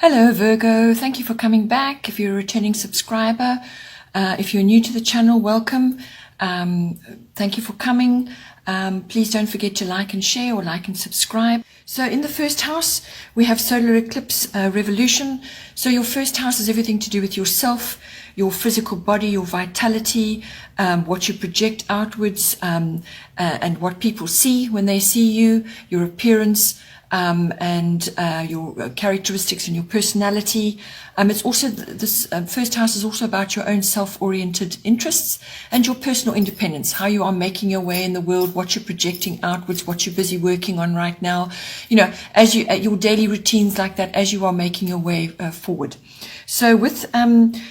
Hello Virgo, thank you for coming back. If you're a returning subscriber, if you're new to the channel, welcome. Thank you for coming. Please don't forget to like and share or like and subscribe. So in the first house, we have solar eclipse revolution. So your first house is everything to do with yourself, your physical body, your vitality, what you project outwards, and what people see when they see you, your appearance, and your characteristics and your personality. It's also this first house is also about your own self-oriented interests and your personal independence, how you are making your way in the world, what you're projecting outwards, what you're busy working on right now, you know, as you your daily routines like that, as you are making your way forward. So with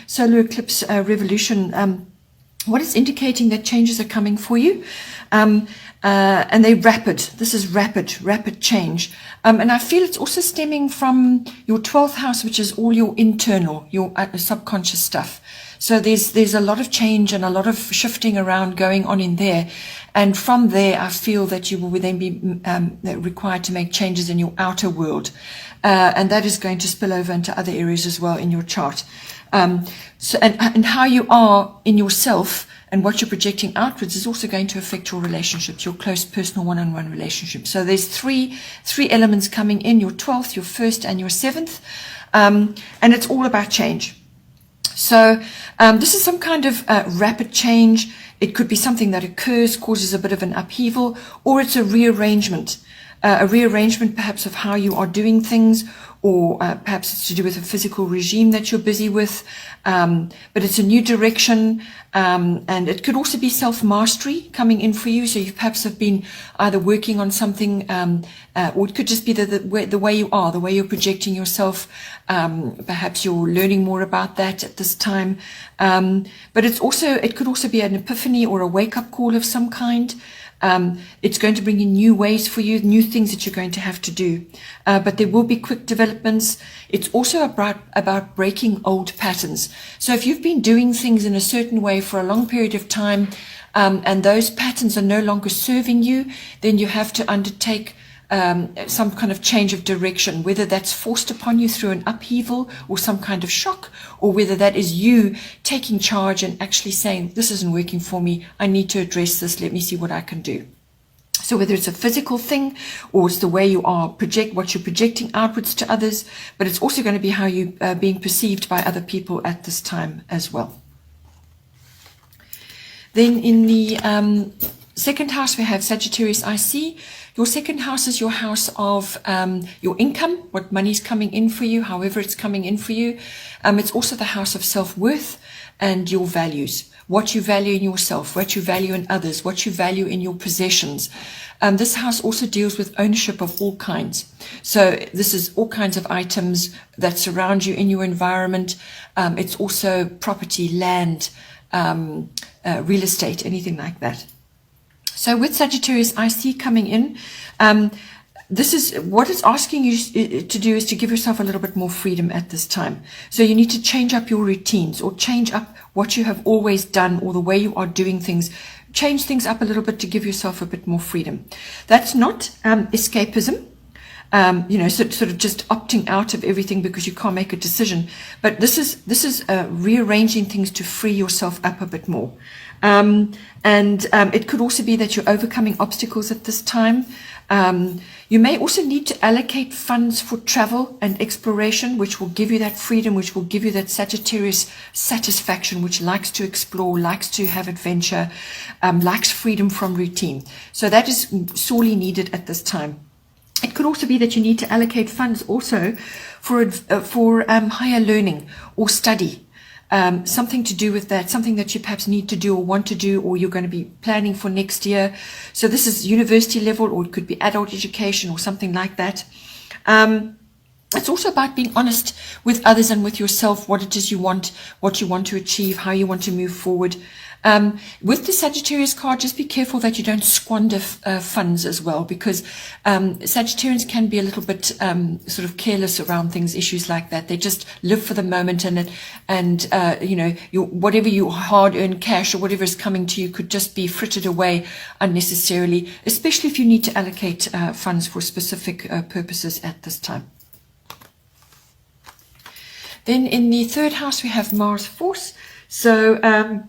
solar eclipse revolution, what is indicating that changes are coming for you, and they're rapid. This is rapid change. And I feel it's also stemming from your 12th house, which is all your internal, your subconscious stuff. So there's a lot of change and a lot of shifting around going on in there. And from there, I feel that you will then be required to make changes in your outer world. And that is going to spill over into other areas as well in your chart. So and how you are in yourself and what you're projecting outwards is also going to affect your relationships, your close personal one-on-one relationships. So there's three elements coming in, your 12th, your 1st, and your 7th. And it's all about change. So this is some kind of rapid change. It could be something that occurs, causes a bit of an upheaval, or it's a rearrangement perhaps of how you are doing things, or perhaps it's to do with a physical regime that you're busy with, but it's a new direction, and it could also be self-mastery coming in for you. So you perhaps have been either working on something, or it could just be the way you are, the way you're projecting yourself. Perhaps you're learning more about that at this time, but it could also be an epiphany or a wake-up call of some kind. It's going to bring in new ways for you, new things that you're going to have to do. But there will be quick developments. It's also about breaking old patterns. So if you've been doing things in a certain way for a long period of time, and those patterns are no longer serving you, then you have to undertake some kind of change of direction, whether that's forced upon you through an upheaval or some kind of shock, or whether that is you taking charge and actually saying, this isn't working for me, I need to address this, let me see what I can do. So whether it's a physical thing, or it's the way you are what you're projecting outwards to others, but it's also going to be how you are being perceived by other people at this time as well. Then in the second house, we have Sagittarius IC. Your second house is your house of your income, what money's coming in for you, however it's coming in for you. It's also the house of self-worth and your values, what you value in yourself, what you value in others, what you value in your possessions. This house also deals with ownership of all kinds. So this is all kinds of items that surround you in your environment. It's also property, land, real estate, anything like that. So with Sagittarius IC coming in, this is what it's asking you to do, is to give yourself a little bit more freedom at this time. So you need to change up your routines, or change up what you have always done, or the way you are doing things. Change things up a little bit to give yourself a bit more freedom. That's not escapism. Sort of just opting out of everything because you can't make a decision. But this is rearranging things to free yourself up a bit more. It could also be that you're overcoming obstacles at this time. You may also need to allocate funds for travel and exploration, which will give you that freedom, which will give you that Sagittarius satisfaction, which likes to explore, likes to have adventure, likes freedom from routine. So that is sorely needed at this time. It could also be that you need to allocate funds also for higher learning or study, something to do with that, something that you perhaps need to do or want to do, or you're going to be planning for next year. So this is university level, or it could be adult education or something like that. It's also about being honest with others and with yourself, what it is you want, what you want to achieve, how you want to move forward. With the Sagittarius card, just be careful that you don't squander funds as well, because Sagittarians can be a little bit sort of careless around things, issues like that. They just live for the moment, and whatever your hard-earned cash or whatever is coming to you could just be frittered away unnecessarily, especially if you need to allocate funds for specific purposes at this time. Then in the third house, we have Mars Force. So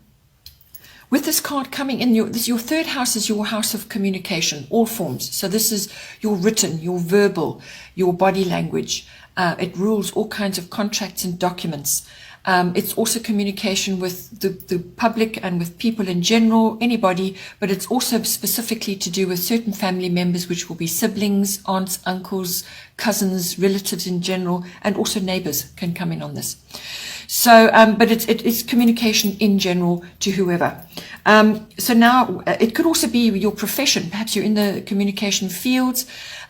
with this card coming in, your third house is your house of communication, all forms. So this is your written, your verbal, your body language. It rules all kinds of contracts and documents. It's also communication with the public and with people in general, anybody, but it's also specifically to do with certain family members, which will be siblings, aunts, uncles, cousins, relatives in general, and also neighbors can come in on this. So, but it's communication in general to whoever. So now it could also be your profession. Perhaps you're in the communication fields.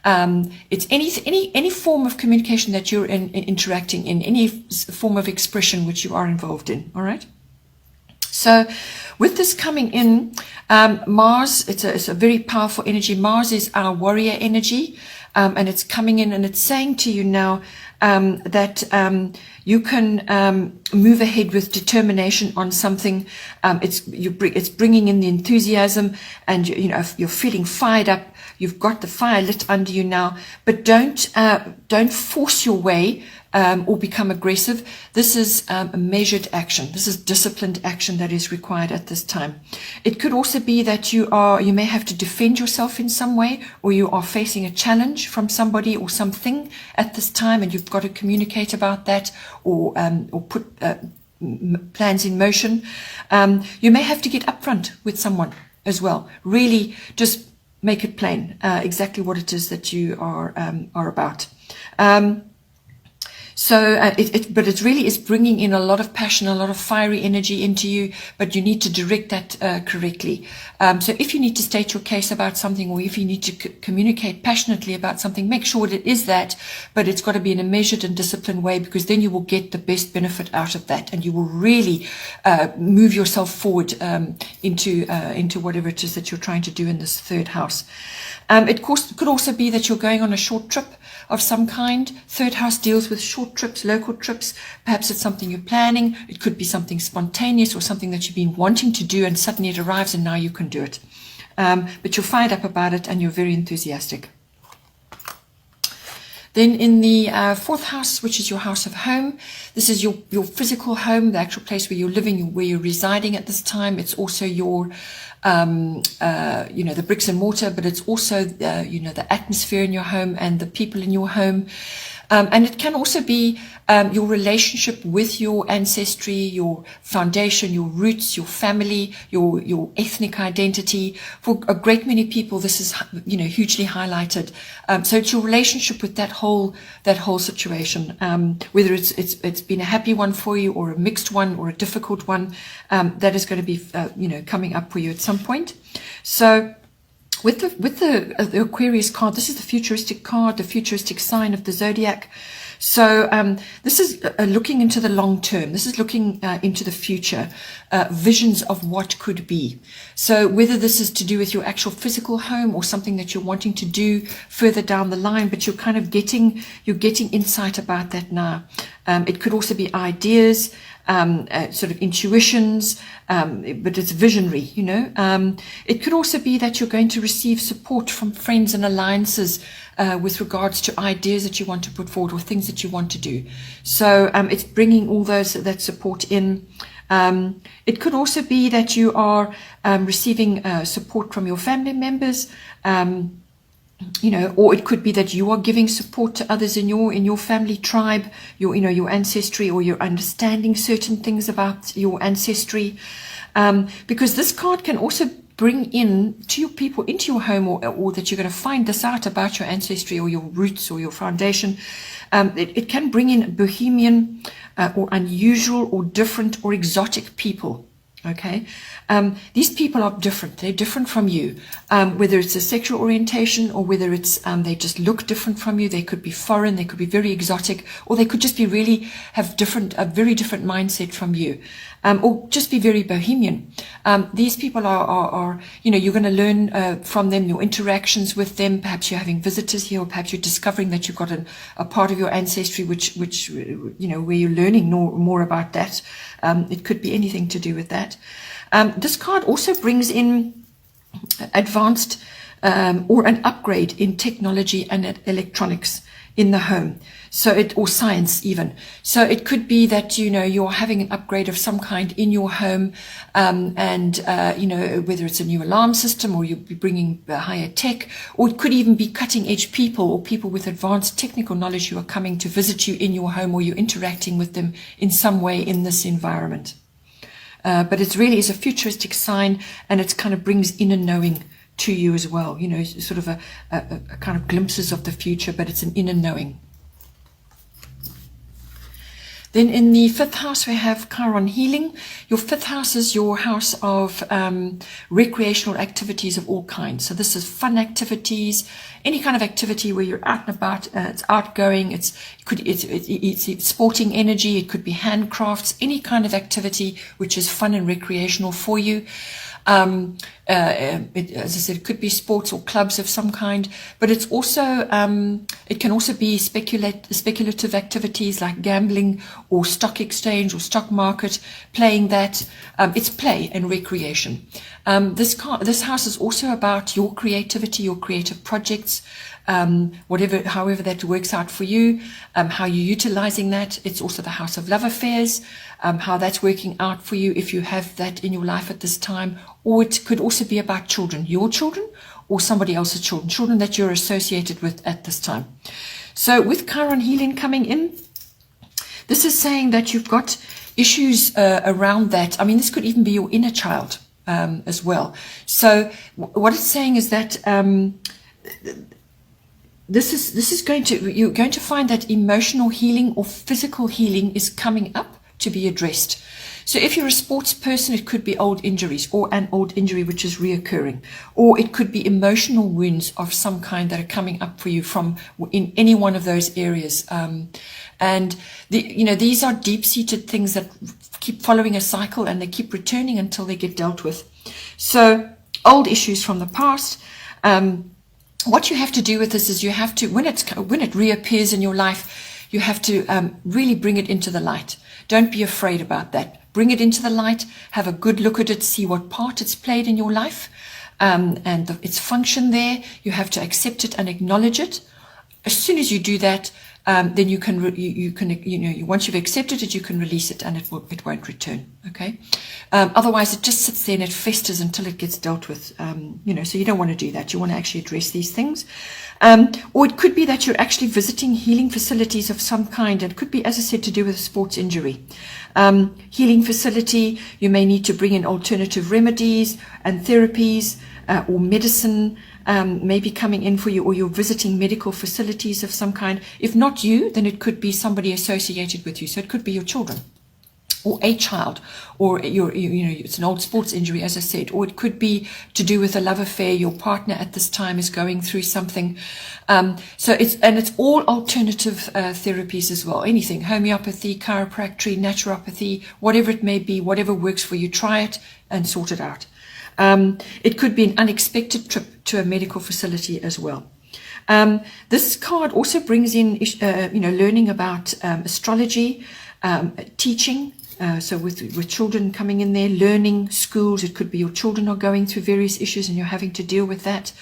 It's any form of communication that you're interacting in, any form of expression which you are involved in. All right. So with this coming in, Mars, it's a very powerful energy. Mars is our warrior energy, and it's coming in and it's saying to you now that you can move ahead with determination on something. It's bringing in the enthusiasm, and you're feeling fired up. You've got the fire lit under you now, but don't force your way or become aggressive. This is a measured action. This is disciplined action that is required at this time. It could also be that you may have to defend yourself in some way, or you are facing a challenge from somebody or something at this time, and you've got to communicate about that or put plans in motion. You may have to get upfront with someone as well. Really, just make it plain exactly what it is that you are about. But it really is bringing in a lot of passion, a lot of fiery energy into you, but you need to direct that correctly. So if you need to state your case about something, or if you need to communicate passionately about something, make sure that it is that, but it's got to be in a measured and disciplined way, because then you will get the best benefit out of that, and you will really move yourself forward into whatever it is that you're trying to do in this third house. It could also be that you're going on a short trip of some kind. Third house deals with short trips, local trips. Perhaps it's something you're planning. It could be something spontaneous or something that you've been wanting to do, and suddenly it arrives and now you can do it. But you're fired up about it and you're very enthusiastic. Then in the fourth house, which is your house of home, this is your physical home, the actual place where you're living, where you're residing at this time. It's also your the bricks and mortar, but it's also the atmosphere in your home and the people in your home. And it can also be your relationship with your ancestry, your foundation, your roots, your family, your ethnic identity. For a great many people, this is hugely highlighted. So it's your relationship with that whole situation, whether it's been a happy one for you, or a mixed one, or a difficult one, that is going to be coming up for you at some point. So with the Aquarius card, this is the futuristic card, the futuristic sign of the zodiac. So this is looking into the long term. This is looking into the future, visions of what could be. So whether this is to do with your actual physical home, or something that you're wanting to do further down the line, but you're kind of getting insight about that now. It could also be ideas, sort of intuitions, but it's visionary, It could also be that you're going to receive support from friends and alliances with regards to ideas that you want to put forward, or things that you want to do. So it's bringing all that support in. It could also be that you are receiving support from your family members, or it could be that you are giving support to others in your family tribe, your ancestry, or you're understanding certain things about your ancestry, because this card can also bring in to your people into your home, or that you're going to find this out about your ancestry or your roots or your foundation. It can bring in bohemian or unusual or different or exotic people. Okay, these people are different. They're different from you, whether it's a sexual orientation, or whether it's they just look different from you. They could be foreign, they could be very exotic, or they could just be really have a very different mindset from you, or just be very bohemian. These people are you're going to learn from them, your interactions with them. Perhaps you're having visitors here, or perhaps you're discovering that you've got a part of your ancestry which where you're learning more about that. It could be anything to do with that. This card also brings in advanced or an upgrade in technology and electronics. in the home. So or science even. So it could be that, you're having an upgrade of some kind in your home, and whether it's a new alarm system, or you'll be bringing higher tech, or it could even be cutting edge people or people with advanced technical knowledge who are coming to visit you in your home, or you're interacting with them in some way in this environment. But it really is a futuristic sign, and it kind of brings inner knowing to you as well, sort of a kind of glimpses of the future, but it's an inner knowing. Then in the 5th house, we have Chiron healing. Your 5th house is your house of recreational activities of all kinds. So this is fun activities, any kind of activity where you're out and about, it's outgoing, it's sporting energy, it could be handcrafts, any kind of activity which is fun and recreational for you. As I said, it could be sports or clubs of some kind, but it's also it can also be speculative activities like gambling or stock exchange or stock market, playing that. It's play and recreation. This house is also about your creativity, your creative projects, however that works out for you, how you're utilizing that. It's also the house of love affairs, how that's working out for you if you have that in your life at this time. Or it could also be about children, your children or somebody else's children that you're associated with at this time. So with Chiron healing coming in, this is saying that you've got issues around that. I mean, this could even be your inner child as well. So what it's saying is that you're going to find that emotional healing or physical healing is coming up to be addressed. So if you're a sports person, it could be old injuries or an old injury which is reoccurring, or it could be emotional wounds of some kind that are coming up for you from in any one of those areas. And these are deep-seated things that keep following a cycle, and they keep returning until they get dealt with. So old issues from the past. What you have to do with this is you have to, when it reappears in your life, you have to really bring it into the light. Don't be afraid about that. Bring it into the light, have a good look at it, see what part it's played in your life, and its function there. You have to accept it and acknowledge it. As soon as you do that, then you can once you've accepted it, you can release it, and it won't return. Okay. Otherwise, it just sits there and it festers until it gets dealt with. So you don't want to do that. You want to actually address these things. Or it could be that you're actually visiting healing facilities of some kind. It could be, as I said, to do with a sports injury. Healing facility, you may need to bring in alternative remedies and therapies, or medicine may be coming in for you, or you're visiting medical facilities of some kind. If not you, then it could be somebody associated with you. So it could be your children, or a child, or it's an old sports injury, as I said, or it could be to do with a love affair. Your partner at this time is going through something. So it's all alternative therapies as well. Anything, homeopathy, chiropractic, naturopathy, whatever it may be, whatever works for you, try it and sort it out. It could be an unexpected trip to a medical facility as well. This card also brings in, learning about astrology, teaching. So with children coming in there, learning, schools, it could be your children are going through various issues and you're having to deal with that.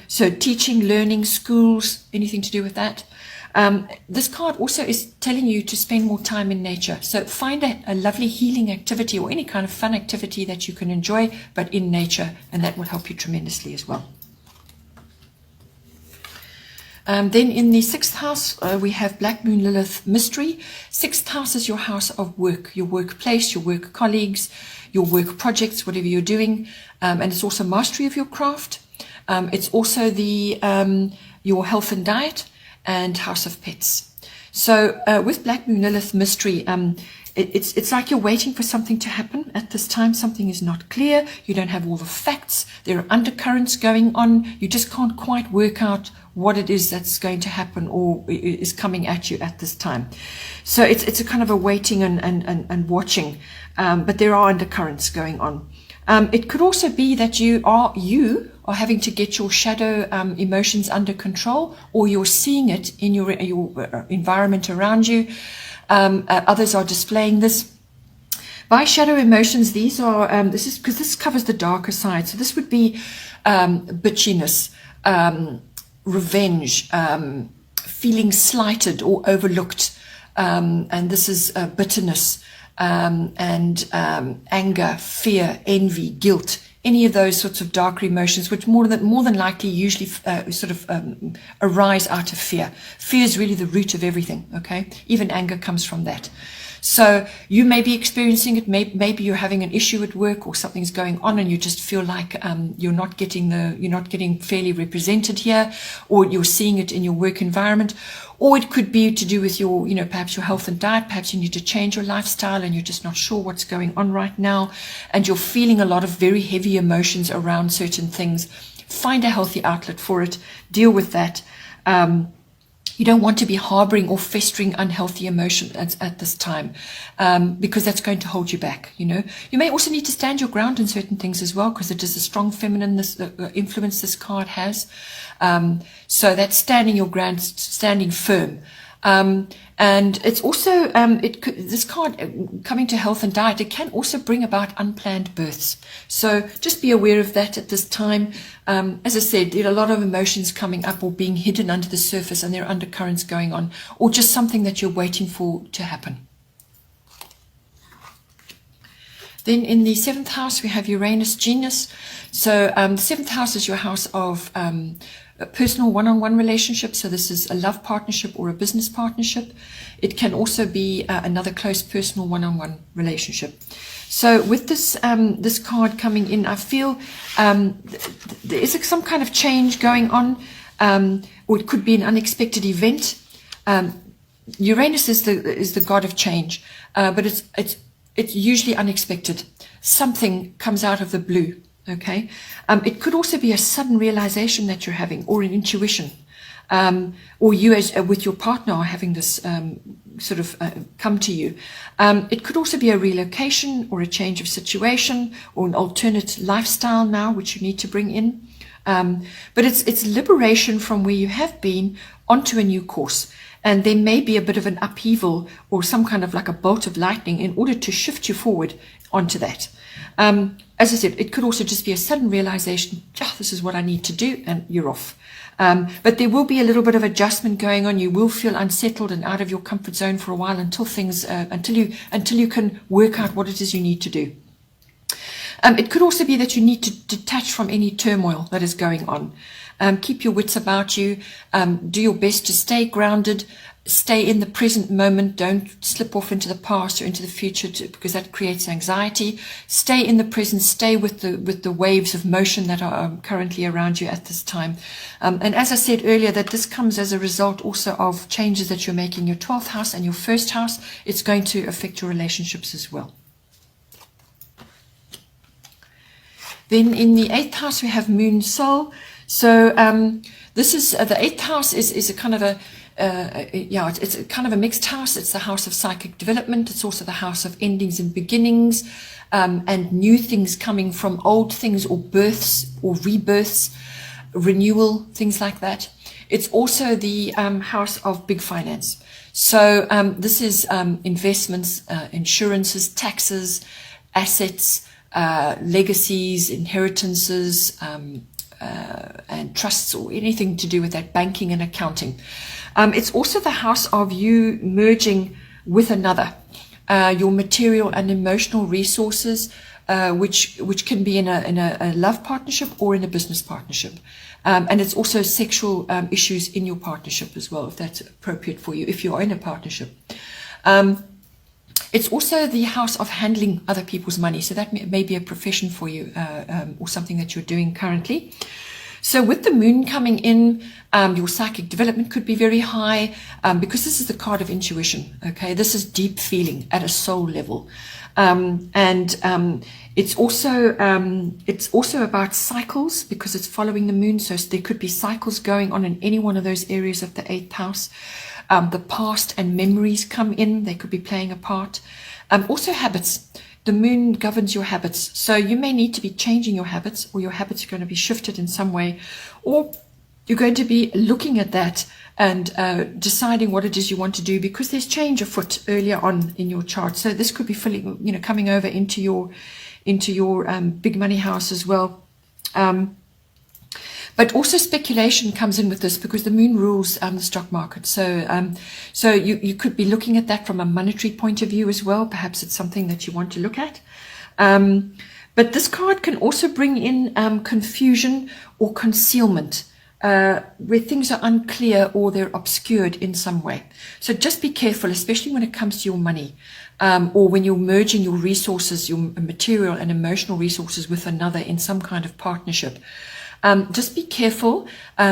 So teaching, learning, schools, anything to do with that. This card also is telling you to spend more time in nature. So find a lovely healing activity or any kind of fun activity that you can enjoy, but in nature, and that will help you tremendously as well. Then in the 6th house, we have Black Moon Lilith Mystery. 6th house is your house of work, your workplace, your work colleagues, your work projects, whatever you're doing. And it's also mastery of your craft. It's also your health and diet and house of pets. So with Black Moon Lilith Mystery, it's like you're waiting for something to happen at this time. Something is not clear. You don't have all the facts. There are undercurrents going on. You just can't quite work out what it is that's going to happen or is coming at you at this time. So it's a kind of a waiting and watching, but there are undercurrents going on. It could also be that you are having to get your shadow emotions under control, or you're seeing it in your environment around you. Others are displaying this. By shadow emotions, these are this is because this covers the darker side. So this would be bitchiness, revenge, feeling slighted or overlooked, and this is bitterness, and anger, fear, envy, guilt, any of those sorts of darker emotions, which more than likely usually arise out of fear. Fear is really the root of everything, okay? Even anger comes from that. So you may be experiencing it. Maybe you're having an issue at work, or something's going on, and you just feel like you're not getting fairly represented here, or you're seeing it in your work environment. Or it could be to do with your, perhaps your health and diet. Perhaps you need to change your lifestyle and you're just not sure what's going on right now. And you're feeling a lot of very heavy emotions around certain things. Find a healthy outlet for it. Deal with that. You don't want to be harboring or festering unhealthy emotion at this time, because that's going to hold you back. You may also need to stand your ground in certain things as well, because it is a strong feminine influence this card has. So that's standing your ground, standing firm. And it's also, this card coming to health and diet, it can also bring about unplanned births. So just be aware of that at this time. As I said, there are a lot of emotions coming up or being hidden under the surface, and there are undercurrents going on, or just something that you're waiting for to happen. Then in the 7th house, we have Uranus Genius. So the 7th house is your house of a personal one-on-one relationship. So this is a love partnership or a business partnership. It can also be another close personal one-on-one relationship. So with this this card coming in, I feel there is some kind of change going on, or it could be an unexpected event. Uranus is the god of change, but it's usually unexpected. Something comes out of the blue. Okay. It could also be a sudden realization that you're having, or an intuition, or you as with your partner are having this come to you. It could also be a relocation or a change of situation or an alternate lifestyle now, which you need to bring in. But it's liberation from where you have been onto a new course. And there may be a bit of an upheaval or some kind of like a bolt of lightning in order to shift you forward onto that. As I said, it could also just be a sudden realization, this is what I need to do, and you're off. But there will be a little bit of adjustment going on. You will feel unsettled and out of your comfort zone for a while until you can work out what it is you need to do. It could also be that you need to detach from any turmoil that is going on. Keep your wits about you. Do your best to stay grounded. Stay in the present moment. Don't slip off into the past or into the future, because that creates anxiety. Stay in the present. Stay with the waves of motion that are currently around you at this time. And as I said earlier, that this comes as a result also of changes that you're making in your 12th house and your 1st house. It's going to affect your relationships as well. Then in the 8th house, we have Moon Soul. So this is the 8th house is a kind of it's a kind of a mixed house. It's the house of psychic development. It's also the house of endings and beginnings, and new things coming from old things, or births or rebirths, renewal, things like that. It's also the house of big finance. So this is investments, insurances, taxes, assets, legacies, inheritances, and trusts, or anything to do with that, banking and accounting. It's also the house of you merging with another, your material and emotional resources, which can be in a love partnership or in a business partnership. And it's also sexual issues in your partnership as well, if that's appropriate for you, if you're in a partnership. It's also the house of handling other people's money. So that may be a profession for you, or something that you're doing currently. So with the moon coming in, your psychic development could be very high, because this is the card of intuition. Okay, this is deep feeling at a soul level. It's also about cycles, because it's following the moon. So there could be cycles going on in any one of those areas of the 8th house. The past and memories come in. They could be playing a part. Also habits. The moon governs your habits. So you may need to be changing your habits, or your habits are going to be shifted in some way, or you're going to be looking at that and deciding what it is you want to do, because there's change afoot earlier on in your chart. So this could be coming over into your big money house as well. But also speculation comes in with this because the moon rules the stock market. So you could be looking at that from a monetary point of view as well. Perhaps it's something that you want to look at. But this card can also bring in confusion or concealment, where things are unclear or they're obscured in some way. So just be careful, especially when it comes to your money, or when you're merging your resources, your material and emotional resources with another in some kind of partnership. Just be careful,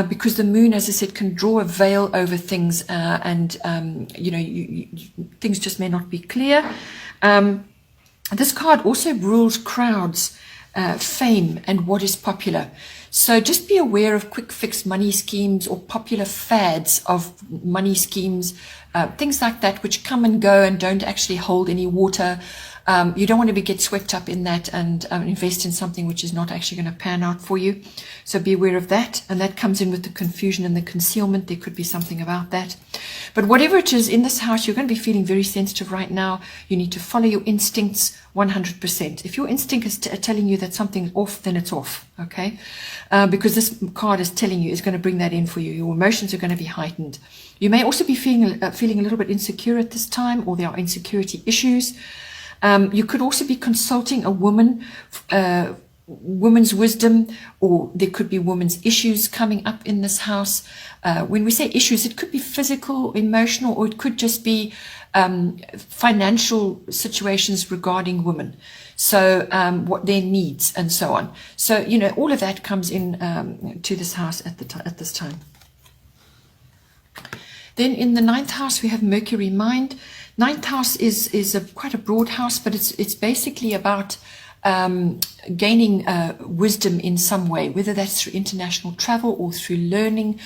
because the moon, as I said, can draw a veil over things, and things just may not be clear. This card also rules crowds, fame, and what is popular. So just be aware of quick fix money schemes or popular fads of money schemes, things like that, which come and go and don't actually hold any water. You don't want to get swept up in that and invest in something which is not actually going to pan out for you. So be aware of that. And that comes in with the confusion and the concealment. There could be something about that. But whatever it is in this house, you're going to be feeling very sensitive right now. You need to follow your instincts 100%. If your instinct is telling you that something's off, then it's off. Okay? Because this card is telling you, is going to bring that in for you. Your emotions are going to be heightened. You may also be feeling a little bit insecure at this time, or there are insecurity issues. You could also be consulting a woman, woman's wisdom, or there could be woman's issues coming up in this house. When we say issues, it could be physical, emotional, or it could just be financial situations regarding women. So what their needs and so on. So, all of that comes in to this house at this time. Then in the 9th house, we have Mercury mind. 9th house is quite a broad house, but it's basically about gaining wisdom in some way, whether that's through international travel or through learning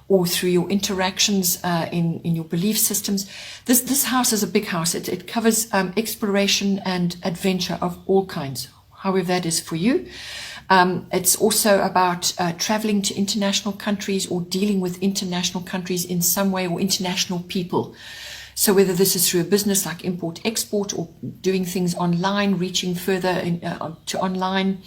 or through your interactions in your belief systems. This house is a big house. It covers exploration and adventure of all kinds, however that is for you. It's also about traveling to international countries or dealing with international countries in some way, or international people. So whether this is through a business like import-export, or doing things online, reaching further to online,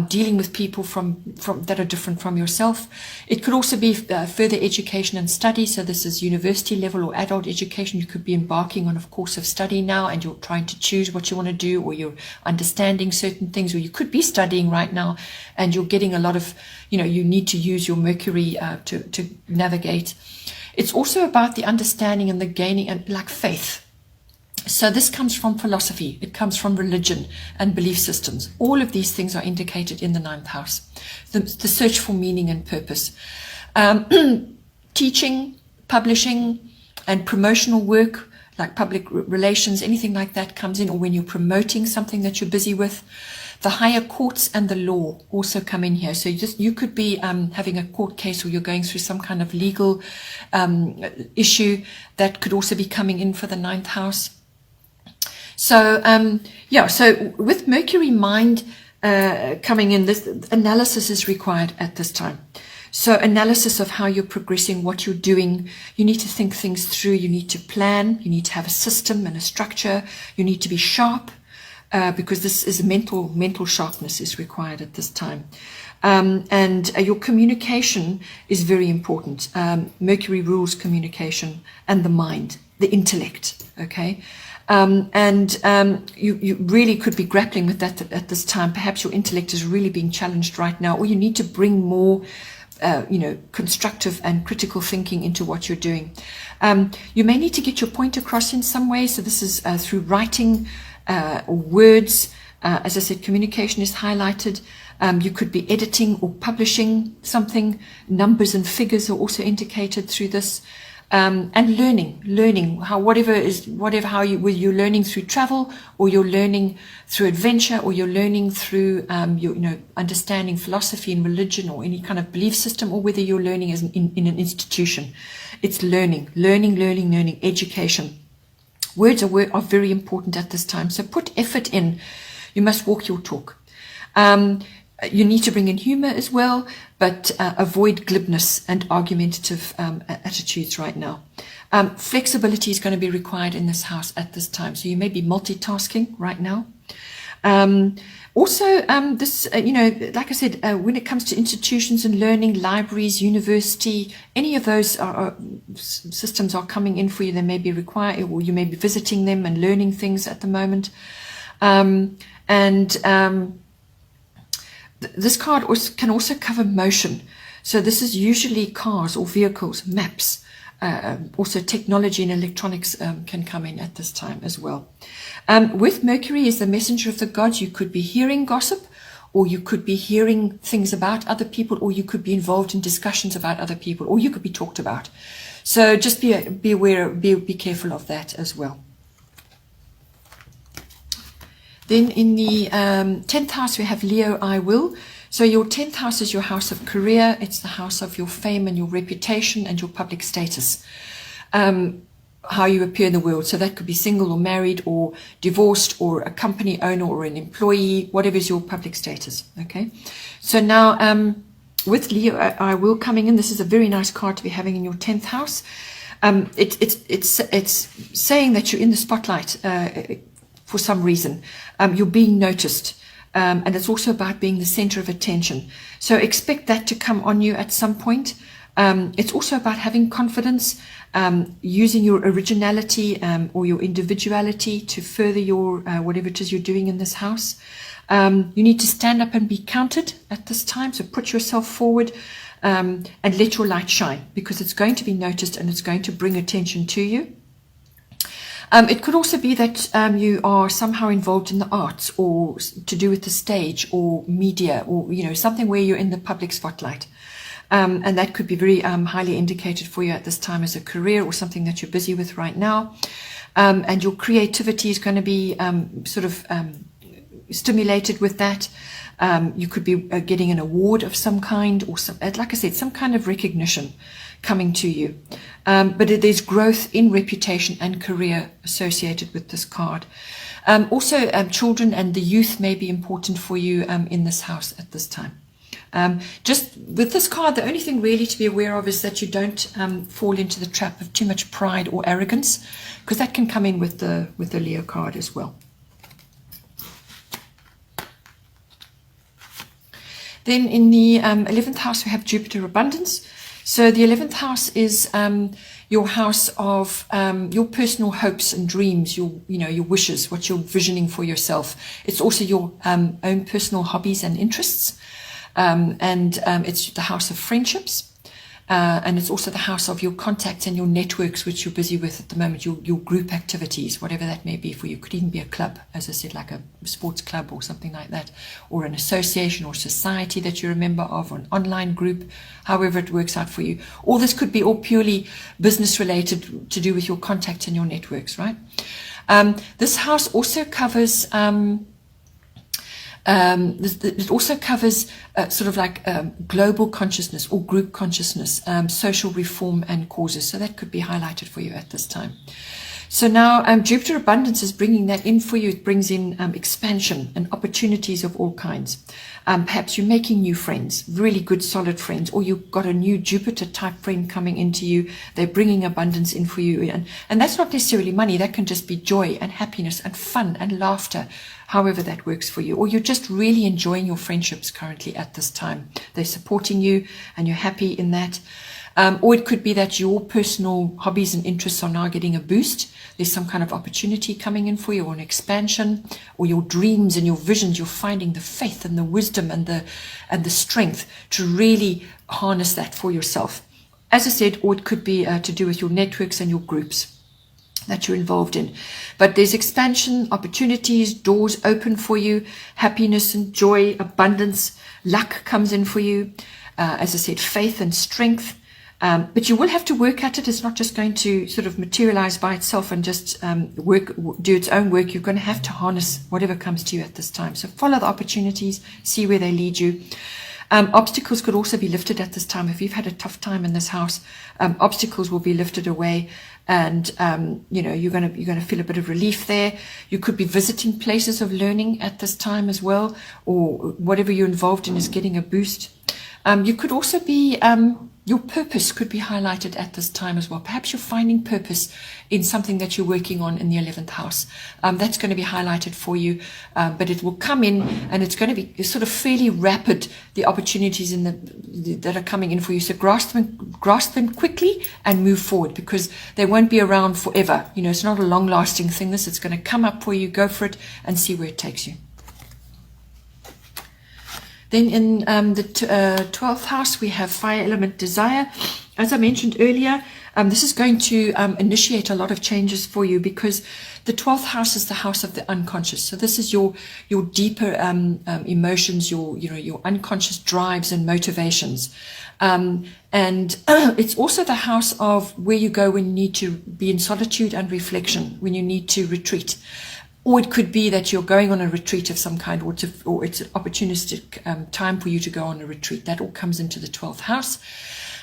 dealing with people from that are different from yourself. It could also be further education and study. So this is university level or adult education. You could be embarking on a course of study now, and you're trying to choose what you want to do, or you're understanding certain things, or you could be studying right now and you're getting a lot of, you need to use your Mercury to navigate. It's also about the understanding and the gaining, and like faith. So this comes from philosophy. It comes from religion and belief systems. All of these things are indicated in the 9th house. The search for meaning and purpose. Teaching, publishing, and promotional work, like public relations, anything like that comes in, or when you're promoting something that you're busy with. The higher courts and the law also come in here. So you could be having a court case, or you're going through some kind of legal issue that could also be coming in for the 9th house. So so with Mercury mind coming in, this analysis is required at this time. So analysis of how you're progressing, what you're doing. You need to think things through. You need to plan. You need to have a system and a structure. You need to be sharp. Because this is mental sharpness is required at this time. And your communication is very important. Mercury rules communication and the mind, the intellect, okay? You really could be grappling with that at this time. Perhaps your intellect is really being challenged right now, or you need to bring more constructive and critical thinking into what you're doing. You may need to get your point across in some way. So this is through writing, or words. As I said, communication is highlighted. You could be editing or publishing something. Numbers and figures are also indicated through this. And learning whether you're learning through travel, or you're learning through adventure, or you're learning through understanding philosophy and religion, or any kind of belief system, or whether you're learning as in an institution. It's learning, education. Words are very important at this time. So put effort in. You must walk your talk. You need to bring in humor as well, but avoid glibness and argumentative attitudes right now. Flexibility is going to be required in this house at this time. So you may be multitasking right now. Also, this, like I said, when it comes to institutions and learning, libraries, university, any of those systems are coming in for you. They may be required, or you may be visiting them and learning things at the moment. This card can also cover motion. So this is usually cars or vehicles, maps. Also technology and electronics can come in at this time as well. With Mercury as the messenger of the gods, you could be hearing gossip, or you could be hearing things about other people, or you could be involved in discussions about other people, or you could be talked about. So just be aware, be careful of that as well. Then in the 10th house, we have Leo, I will. So your 10th house is your house of career. It's the house of your fame and your reputation and your public status. How you appear in the world. So that could be single or married or divorced or a company owner or an employee, whatever is your public status. Okay. So now with Leo, I will coming in. This is a very nice card to be having in your 10th house. It's saying that you're in the spotlight for some reason. You're being noticed. And it's also about being the center of attention. So expect that to come on you at some point. It's also about having confidence, using your originality or your individuality to further your whatever it is you're doing in this house. You need to stand up and be counted at this time. So put yourself forward and let your light shine, because it's going to be noticed and it's going to bring attention to you. It could also be that you are somehow involved in the arts, or to do with the stage or media, or something where you're in the public spotlight. And that could be very highly indicated for you at this time as a career, or something that you're busy with right now. And your creativity is going to be stimulated with that. You could be getting an award of some kind, or like I said, some kind of recognition coming to you. But there's growth in reputation and career associated with this card. Also, children and the youth may be important for you in this house at this time. Just with this card, the only thing really to be aware of is that you don't fall into the trap of too much pride or arrogance, because that can come in with the Leo card as well. Then in the 11th house, we have Jupiter abundance. So the 11th house is your house of your personal hopes and dreams, your wishes, what you're visioning for yourself. It's also your own personal hobbies and interests. It's the house of friendships. And it's also the house of your contacts and your networks, which you're busy with at the moment, your group activities, whatever that may be for you. It could even be a club, as I said, like a sports club or something like that, or an association or society that you're a member of, or an online group, however it works out for you. All this could be all purely business related, to do with your contacts and your networks, right? This house also covers... it also covers global consciousness or group consciousness, social reform and causes. So that could be highlighted for you at this time. So now Jupiter abundance is bringing that in for you. It brings in expansion and opportunities of all kinds. Perhaps you're making new friends, really good solid friends, or you've got a new Jupiter type friend coming into you. They're bringing abundance in for you. And that's not necessarily money. That can just be joy and happiness and fun and laughter, however that works for you. Or you're just really enjoying your friendships currently at this time. They're supporting you and you're happy in that. Or it could be that your personal hobbies and interests are now getting a boost. There's some kind of opportunity coming in for you, or an expansion, or your dreams and your visions. You're finding the faith and the wisdom and the strength to really harness that for yourself. As I said, or it could be to do with your networks and your groups that you're involved in. But there's expansion, opportunities, doors open for you, happiness and joy, abundance, luck comes in for you. As I said, faith and strength. But you will have to work at it. It's not just going to sort of materialize by itself and just do its own work. You're going to have to harness whatever comes to you at this time. So follow the opportunities, see where they lead you. Obstacles could also be lifted at this time. If you've had a tough time in this house, obstacles will be lifted away, and you're going to feel a bit of relief there. You could be visiting places of learning at this time as well, or whatever you're involved in is getting a boost. You could also be Your purpose could be highlighted at this time as well. Perhaps you're finding purpose in something that you're working on in the 11th house. That's going to be highlighted for you, but it will come in, and it's going to be sort of fairly rapid, the opportunities that are coming in for you. So grasp them quickly and move forward, because they won't be around forever. You know, it's not a long-lasting thing. It's going to come up for you. Go for it and see where it takes you. Then in the 12th house, we have fire element desire. As I mentioned earlier, this is going to initiate a lot of changes for you, because the 12th house is the house of the unconscious. So this is your deeper emotions, your unconscious drives and motivations. And it's also the house of where you go when you need to be in solitude and reflection, when you need to retreat. Or it could be that you're going on a retreat of some kind, or it's an opportunistic time for you to go on a retreat. That all comes into the 12th house.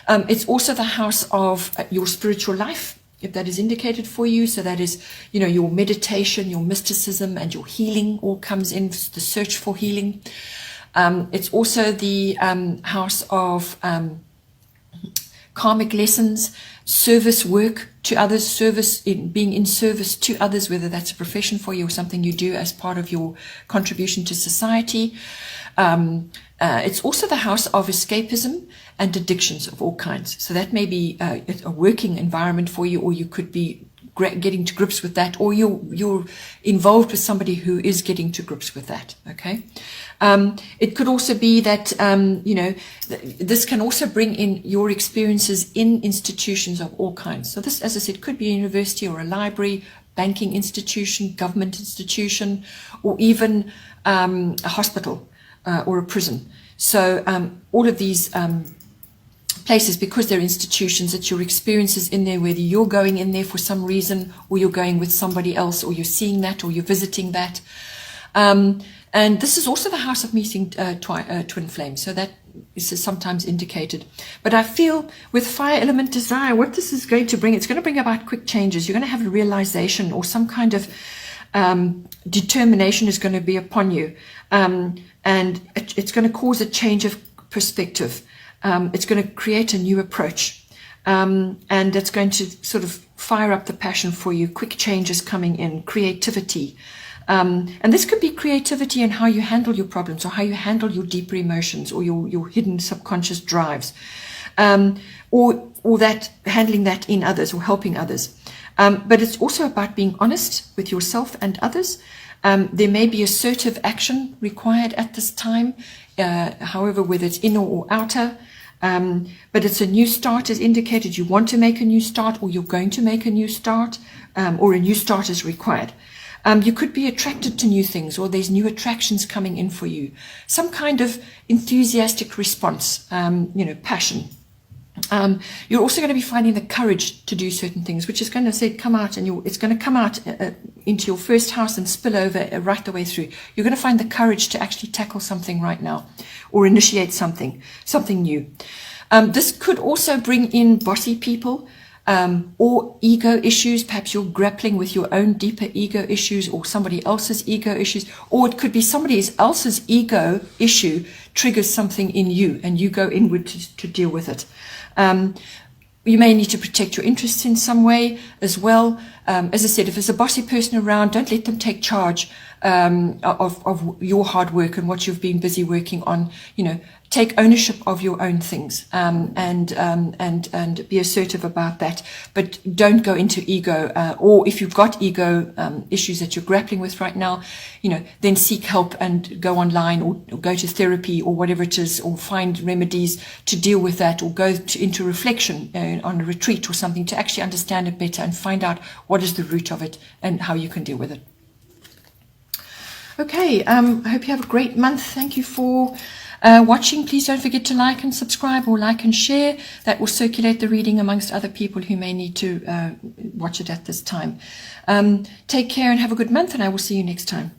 It's also the house of your spiritual life, if that is indicated for you. So that is, your meditation, your mysticism, and your healing all comes in, the search for healing. It's also the house of karmic lessons, service work to others, being in service to others, whether that's a profession for you or something you do as part of your contribution to society. It's also the house of escapism and addictions of all kinds. So that may be a working environment for you, or you could be getting to grips with that, or you're involved with somebody who is getting to grips with that. Okay. It could also be that, this can also bring in your experiences in institutions of all kinds. So this, as I said, could be a university or a library, banking institution, government institution, or even a hospital or a prison. So all of these places, because they're institutions, it's your experiences in there, whether you're going in there for some reason, or you're going with somebody else, or you're seeing that, or you're visiting that. And this is also the house of meeting twin flames. So that is sometimes indicated. But I feel with fire element desire, what this is going to bring, it's going to bring about quick changes. You're going to have a realization, or some kind of determination is going to be upon you. And it's going to cause a change of perspective. It's going to create a new approach. And it's going to sort of fire up the passion for you. Quick changes coming in, creativity. And this could be creativity in how you handle your problems, or how you handle your deeper emotions, or your hidden subconscious drives, or that handling that in others, or helping others. But it's also about being honest with yourself and others. There may be assertive action required at this time, however, whether it's inner or outer. But it's a new start is indicated. You want to make a new start, or you're going to make a new start, or a new start is required. You could be attracted to new things, or there's new attractions coming in for you. Some kind of enthusiastic response, passion. You're also going to be finding the courage to do certain things, which is going to come out, and it's going to come out into your first house and spill over right the way through. You're going to find the courage to actually tackle something right now, or initiate something new. This could also bring in bossy people, or ego issues. Perhaps you're grappling with your own deeper ego issues, or somebody else's ego issues, or it could be somebody else's ego issue triggers something in you, and you go inward to deal with it. You may need to protect your interests in some way as well. As I said, if there's a bossy person around, don't let them take charge of your hard work and what you've been busy working on. Take ownership of your own things, and be assertive about that. But don't go into ego, or if you've got ego issues that you're grappling with right now, then seek help and go online, or go to therapy, or whatever it is, or find remedies to deal with that, or go into reflection on a retreat or something to actually understand it better and find out what is the root of it and how you can deal with it. Okay, I hope you have a great month. Thank you for watching. Please don't forget to like and subscribe, or like and share. That will circulate the reading amongst other people who may need to watch it at this time. Take care and have a good month, and I will see you next time.